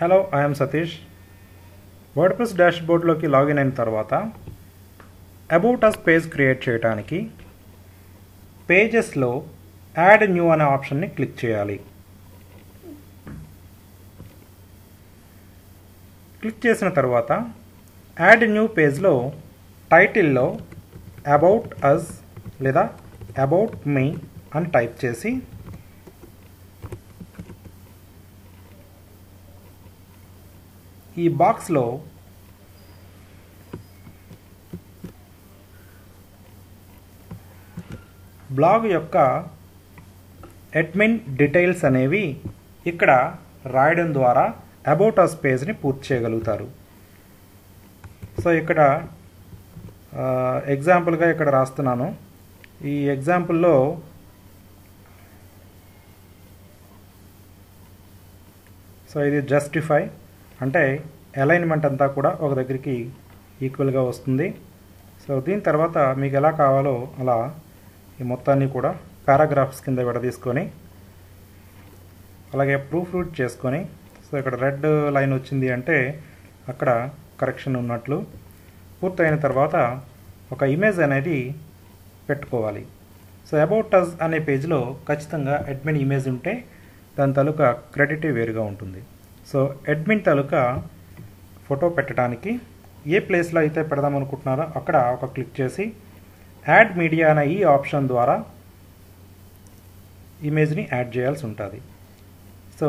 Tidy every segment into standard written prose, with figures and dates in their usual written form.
Hello, I'm Satish. WordPress డాష్బోర్డ్లోకి login అయిన తర్వాత అబౌట్ అస్ పేజ్ క్రియేట్ చేయడానికి పేజెస్లో యాడ్ న్యూ అనే ఆప్షన్ని క్లిక్ చేయాలి. క్లిక్ చేసిన తర్వాత యాడ్ న్యూ పేజ్లో టైటిల్లో అబౌట్ అస్ లేదా అబౌట్ మీ అని టైప్ చేసి ఈ బాక్స్లో బ్లాగ్ యొక్క అడ్మిన్ డీటెయిల్స్ అనేవి ఇక్కడ రాయడం ద్వారా అబౌట్ అస్ పేజ్ని పూర్తి చేయగలుగుతారు. సో ఇక్కడ ఎగ్జాంపుల్గా ఇక్కడ రాస్తున్నాను. ఈ ఎగ్జాంపుల్లో సో ఇది జస్టిఫై అంటే అలైన్మెంట్ అంతా కూడా ఒక దగ్గరికి ఈక్వల్గా వస్తుంది. సో దీని తర్వాత మీకు ఎలా కావాలో అలా ఈ మొత్తాన్ని కూడా పారాగ్రాఫ్స్ కింద విడదీసుకొని అలాగే ప్రూఫ్ రూట్ చేసుకొని సో ఇక్కడ రెడ్ లైన్ వచ్చింది అంటే అక్కడ కరెక్షన్ ఉన్నట్లు. పూర్తయిన తర్వాత ఒక ఇమేజ్ అనేది పెట్టుకోవాలి. సో అబౌట్ అస్ అనే పేజ్లో ఖచ్చితంగా అడ్మిన్ ఇమేజ్ ఉంటే దాని తాలూకా క్రెడిట్ వేరుగా ఉంటుంది. సో అడ్మిన్ తాలూకా ఫోటో పెట్టడానికి ఏ ప్లేస్లో అయితే పెడదాం అనుకుంటున్నారో అక్కడ ఒక క్లిక్ చేసి యాడ్ మీడియా అనే ఈ ఆప్షన్ ద్వారా ఇమేజ్ని యాడ్ చేయాల్సి ఉంటుంది. సో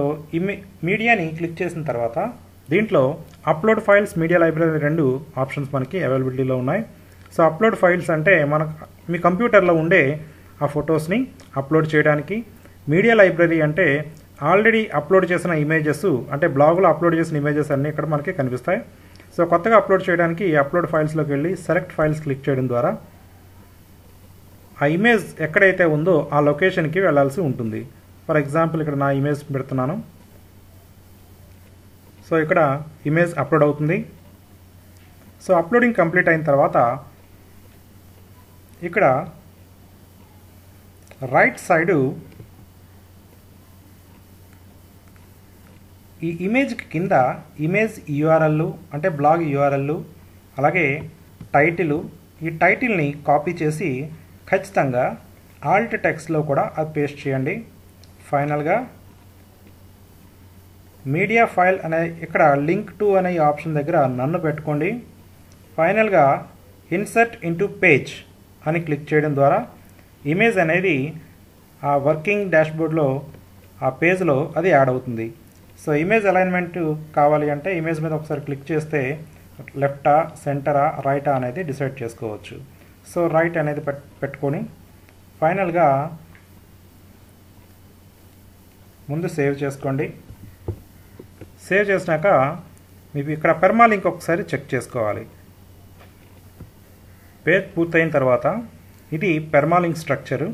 మీడియాని క్లిక్ చేసిన తర్వాత దీంట్లో అప్లోడ్ ఫైల్స్, మీడియా లైబ్రరీ రెండు ఆప్షన్స్ మనకి అవైలబిలిటీలో ఉన్నాయి. సో అప్లోడ్ ఫైల్స్ అంటే మీ కంప్యూటర్లో ఉండే ఆ ఫొటోస్ని అప్లోడ్ చేయడానికి, మీడియా లైబ్రరీ అంటే ఆల్రెడీ అప్లోడ్ చేసిన ఇమేజెస్ అంటే బ్లాగ్లో అప్లోడ్ చేసిన ఇమేజెస్ అన్నీ ఇక్కడ మనకి కనిపిస్తాయి. సో కొత్తగా అప్లోడ్ చేయడానికి ఈ అప్లోడ్ ఫైల్స్లోకి వెళ్ళి సెలెక్ట్ ఫైల్స్ క్లిక్ చేయడం ద్వారా ఆ ఇమేజ్ ఎక్కడైతే ఉందో ఆ లొకేషన్కి వెళ్ళాల్సి ఉంటుంది. ఫర్ ఎగ్జాంపుల్ ఇక్కడ నా ఇమేజ్ పెడుతున్నాను. సో ఇక్కడ ఇమేజ్ అప్లోడ్ అవుతుంది. సో అప్లోడింగ్ కంప్లీట్ అయిన తర్వాత ఇక్కడ రైట్ సైడు ఈ ఇమేజ్కి కింద ఇమేజ్ యూఆర్ఎల్ అంటే బ్లాగ్ యూఆర్ఎల్ అలాగే టైటిల్, ఈ టైటిల్ని కాపీ చేసి ఖచ్చితంగా ఆల్ట్ టెక్స్ట్లో కూడా అది పేస్ట్ చేయండి. ఫైనల్గా మీడియా ఫైల్ అనే ఇక్కడ లింక్ టు అనే ఆప్షన్ దగ్గర నన్ను పెట్టుకోండి. ఫైనల్గా ఇన్సర్ట్ ఇంటూ పేజ్ అని క్లిక్ చేయడం ద్వారా ఇమేజ్ అనేది ఆ వర్కింగ్ డాష్బోర్డ్లో ఆ పేజ్లో అది యాడ్ అవుతుంది. సో ఇమేజ్ అలైన్మెంట్ కావాలి అంటే ఇమేజ్ మీద ఒకసారి క్లిక్ చేస్తే లెఫ్టా, సెంటరా, రైటా అనేది డిసైడ్ చేసుకోవచ్చు. సో రైట్ అనేది పెట్టుకొని ఫైనల్గా ముందు సేవ్ చేసుకోండి. సేవ్ చేసినాక మీకు ఇక్కడ పెర్మాలింక్ ఒకసారి చెక్ చేసుకోవాలి. పేజ్ పూర్తయిన తర్వాత ఇది పెర్మాలింక్ స్ట్రక్చరు.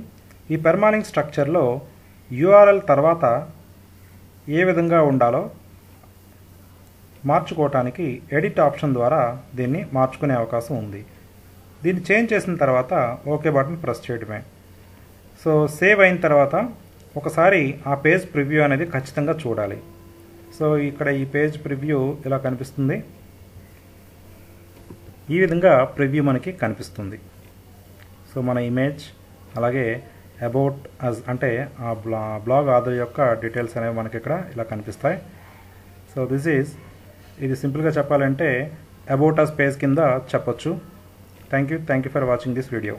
ఈ పెర్మాలింక్ స్ట్రక్చర్లో యూఆర్ఎల్ తర్వాత ఏ విధంగా ఉండాలో మార్చుకోవటానికి ఎడిట్ ఆప్షన్ ద్వారా దీన్ని మార్చుకునే అవకాశం ఉంది. దీన్ని చేంజ్ చేసిన తర్వాత ఓకే బటన్ ప్రెస్ చేయడమే. సో సేవ్ అయిన తర్వాత ఒకసారి ఆ పేజ్ ప్రివ్యూ అనేది ఖచ్చితంగా చూడాలి. సో ఇక్కడ ఈ పేజ్ ప్రివ్యూ ఇలా కనిపిస్తుంది. ఈ విధంగా ప్రివ్యూ మనకి కనిపిస్తుంది. సో మన ఇమేజ్ అలాగే అబౌట్ అస్ అంటే ఆ బ్లాగ్ ఆథర్ యొక్క డీటెయిల్స్ అనేవి మనకి ఇక్కడ ఇలా కనిపిస్తాయి. సో ఇది సింపుల్గా చెప్పాలంటే అబౌట్ అస్ పేజ్ కింద చెప్పొచ్చు. Thank you for watching this video.